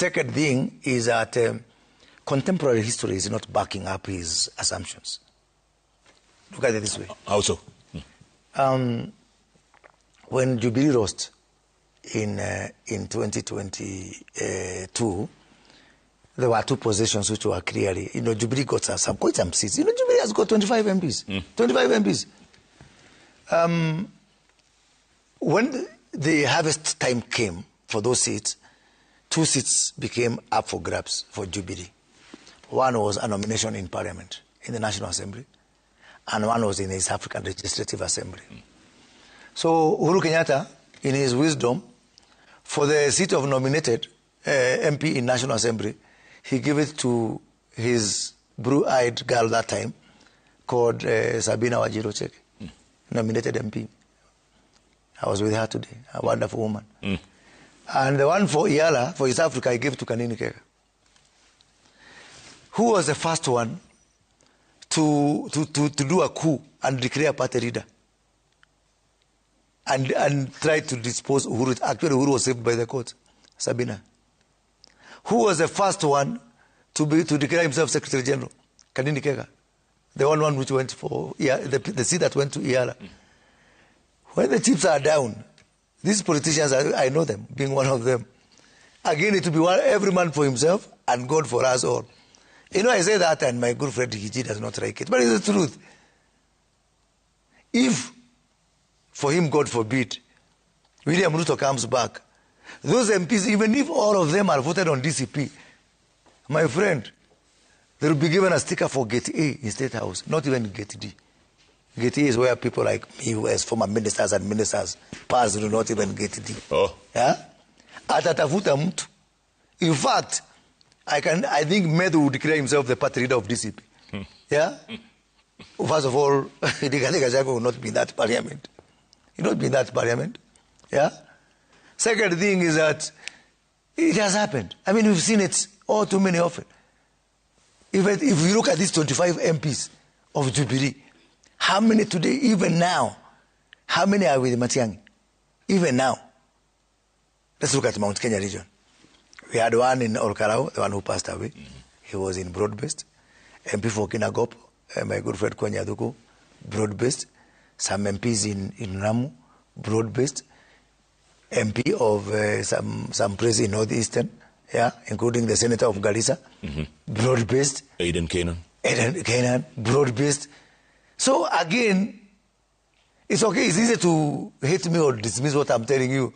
Second thing is that contemporary history is not backing up his assumptions. Look at it this way. How so? When Jubilee lost in 2022, there were two positions which were clearly, Jubilee got quite some seats. Jubilee has got 25 MPs. 25 MPs. When the harvest time came for those seats, 2 seats became up for grabs for Jubilee. One was a nomination in Parliament, in the National Assembly, and one was in the East African Legislative Assembly. So Uhuru Kenyatta, in his wisdom, for the seat of nominated MP in National Assembly, he gave it to his blue-eyed girl that time, called Sabina Wajiro Cheke, nominated MP. I was with her today, a wonderful woman. And the one for Iala, for East Africa, I gave to Kanini Kega. Who was the first one to do a coup and declare party leader? And try to dispose Uhuru. Actually, Uhuru was saved by the court. Sabina. Who was the first one to declare himself Secretary General? Kanini Kega. The one which went for the seat that went to Iala. When the chips are down, these politicians, I know them, being one of them. Again, it will be every man for himself and God for us all. I say that and my good friend Hiji does not like it, but it's the truth. If, for him, God forbid, William Ruto comes back, those MPs, even if all of them are voted on DCP, my friend, they will be given a sticker for Gate A in State House, not even Gate D. Gate A is where people like me, who as former ministers and ministers, pass do not even get D. Oh. Yeah? Atatafuta mtu. In fact, I think Medu would declare himself the party leader of DCP. Yeah? First of all, Rigathi Gachagua will not be in that parliament. He will not be in that parliament. Yeah? Second thing is that it has happened. I mean, we've seen it all too many often. If you look at these 25 MPs of Jubilee, how many today, even now, how many are with Matiang'i? Even now. Let's look at Mount Kenya region. We had one in Olkarau, the one who passed away. He was in broad-based. MP for Kinagop, my good friend Kwenya Duku, broad-based. Some MPs in Ramu, broad-based. MP of some place in Northeastern, including the Senator of Garissa, broad-based. Aiden Canaan, broad-based. So again, it's okay, it's easy to hate me or dismiss what I'm telling you.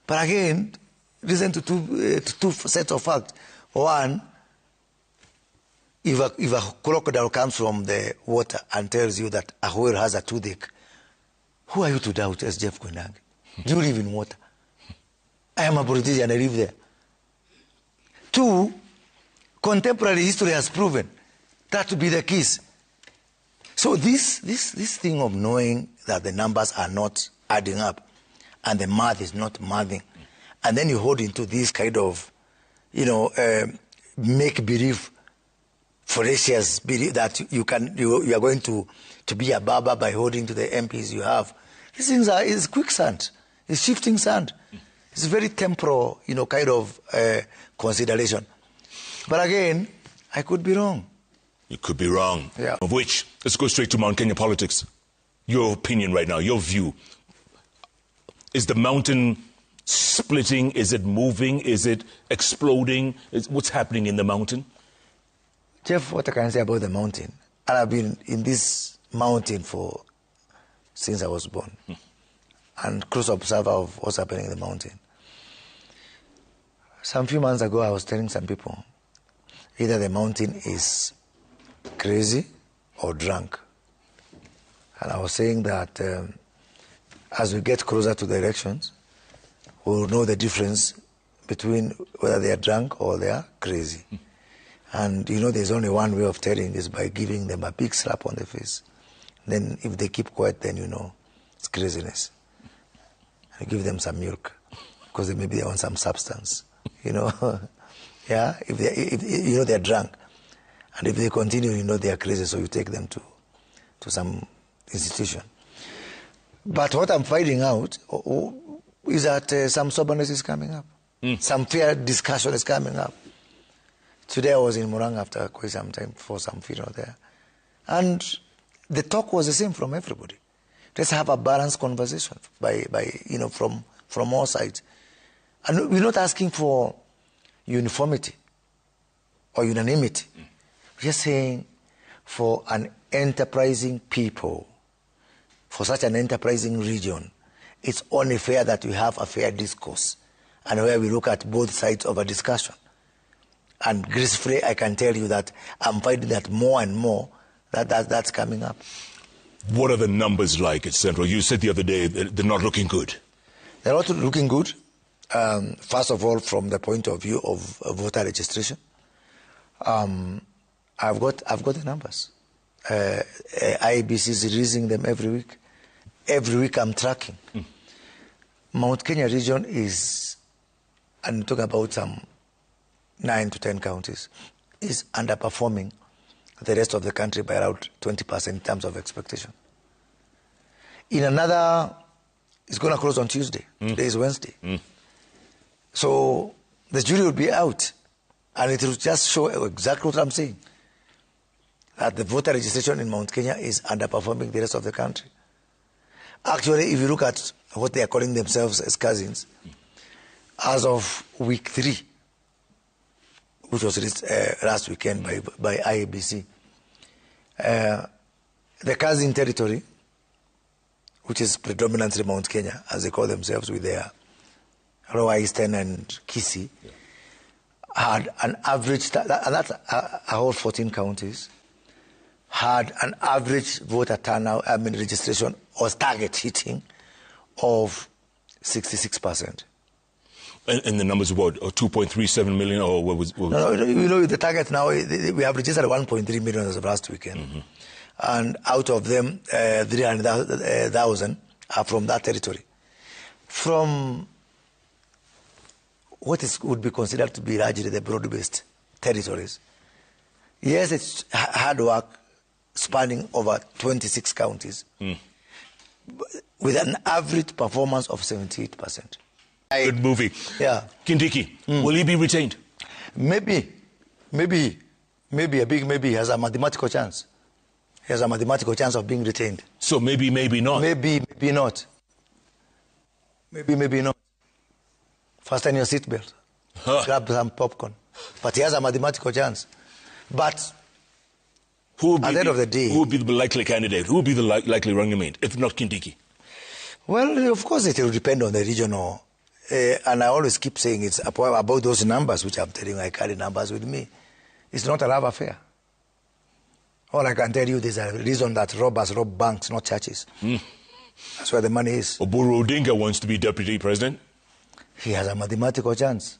But again, listen to two sets of facts. One, if a crocodile comes from the water and tells you that a whale has a toothache, who are you to doubt as Jeff Koinange? Do you live in water? I am a politician, I live there. Two, contemporary history has proven that to be the case. So this thing of knowing that the numbers are not adding up and the math is not mathing, and then you hold into this kind of, make-believe, fallacious belief that you are going to be a baba by holding to the MPs you have. These things is quicksand. It's shifting sand. It's very temporal, kind of consideration. But again, I could be wrong. You could be wrong. Yeah. Of which, let's go straight to Mount Kenya politics. Your opinion right now, your view. Is the mountain splitting? Is it moving? Is it exploding? What's happening in the mountain? Jeff, what I can say about the mountain, and I've been in this mountain since I was born. And close observer of what's happening in the mountain. Some few months ago, I was telling some people, either the mountain is crazy or drunk. And I was saying that as we get closer to the elections, we'll know the difference between whether they are drunk or they are crazy. And there's only one way of telling is by giving them a big slap on the face. Then if they keep quiet, then it's craziness. And give them some milk, because maybe they want some substance, Yeah, if they're drunk. And if they continue, they are crazy, so you take them to some institution. But what I'm finding out is that some soberness is coming up. Some fair discussion is coming up. Today I was in Murang after quite some time for some funeral there. And the talk was the same from everybody. Let's have a balanced conversation from all sides. And we're not asking for uniformity or unanimity. We're just saying for an enterprising people, for such an enterprising region, it's only fair that we have a fair discourse and where we look at both sides of a discussion. And gracefully, I can tell you that I'm finding that more and more that's coming up. What are the numbers like at Central? You said the other day that they're not looking good. They're not looking good. First of all, from the point of view of voter registration, I've got the numbers. IEBC is releasing them every week. Every week I'm tracking. Mount Kenya region is, and talk about some 9 to 10 counties, is underperforming the rest of the country by around 20% in terms of expectation. In another, it's going to close on Tuesday. Today is Wednesday. So the jury will be out, and it will just show exactly what I'm saying, that the voter registration in Mount Kenya is underperforming the rest of the country. Actually, if you look at what they are calling themselves as cousins, as of week 3, which was released last weekend by IEBC, the cousin territory, which is predominantly Mount Kenya, as they call themselves with their Lower Eastern and Kisii, had an average, and that's a whole 14 counties, had an average voter turnout, registration or target hitting of 66%. And the numbers were what, 2.37 million, or what was? No, the target now, we have registered 1.3 million as of last weekend. And out of them, 300,000 are from that territory. From what would be considered to be largely the broad-based territories. Yes, it's hard work spanning over 26 counties with an average performance of 78%. Good movie. Yeah. Kindiki, will he be retained? Maybe a big maybe. He has a mathematical chance. He has a mathematical chance of being retained. So maybe not. Maybe not. Maybe not. Fasten your seatbelt. Grab some popcorn. But he has a mathematical chance. But at the end of the day, who would be the likely candidate? Who would be the likely running mate, if not Kindiki? Well, of course, it will depend on the regional. And I always keep saying it's about those numbers, which I'm telling you, I carry numbers with me. It's not a love affair. All I can tell you, there's a reason that robbers rob banks, not churches. That's where the money is. Oburu Odinga wants to be deputy president. He has a mathematical chance.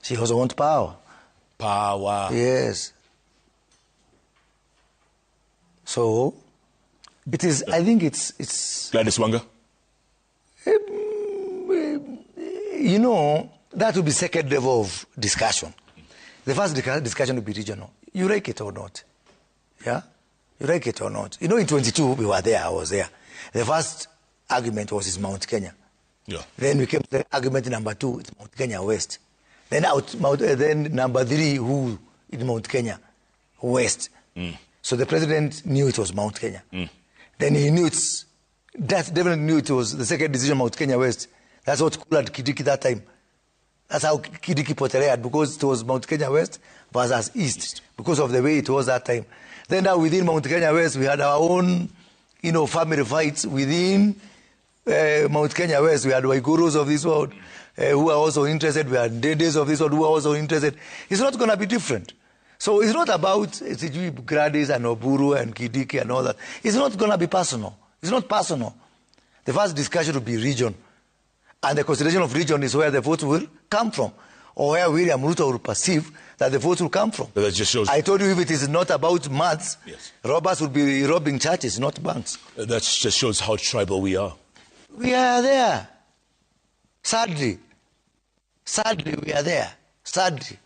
He also wants power. Power. Yes. So, it is, I think it's Gladys Wanga? You know, that will be second level of discussion. The first discussion will be regional. You like it or not? Yeah? You like it or not? You know, in 22, we were there, I was there. The first argument was Mount Kenya. Yeah. Then we came to the argument number 2, it's Mount Kenya West. Then number 3, who in Mount Kenya West. So the president knew it was Mount Kenya. Then he knew definitely knew it was the second decision, Mount Kenya West. That's what cooled Kidiki that time. That's how Kidiki portrayed, because it was Mount Kenya West versus East, because of the way it was that time. Then now within Mount Kenya West, we had our own, family fights within Mount Kenya West. We had Waigurus of this world who are also interested. We had Dedes of this world who are also interested. It's not going to be different. So it's not about Gladys and Oburu and Kidiki and all that. It's not going to be personal. It's not personal. The first discussion will be region. And the consideration of region is where the votes will come from, or where William Ruto will perceive that the votes will come from. But that just shows... I told you, if it is not about maths, robbers will be robbing churches, not banks. That just shows how tribal we are. We are there. Sadly, we are there. Sadly.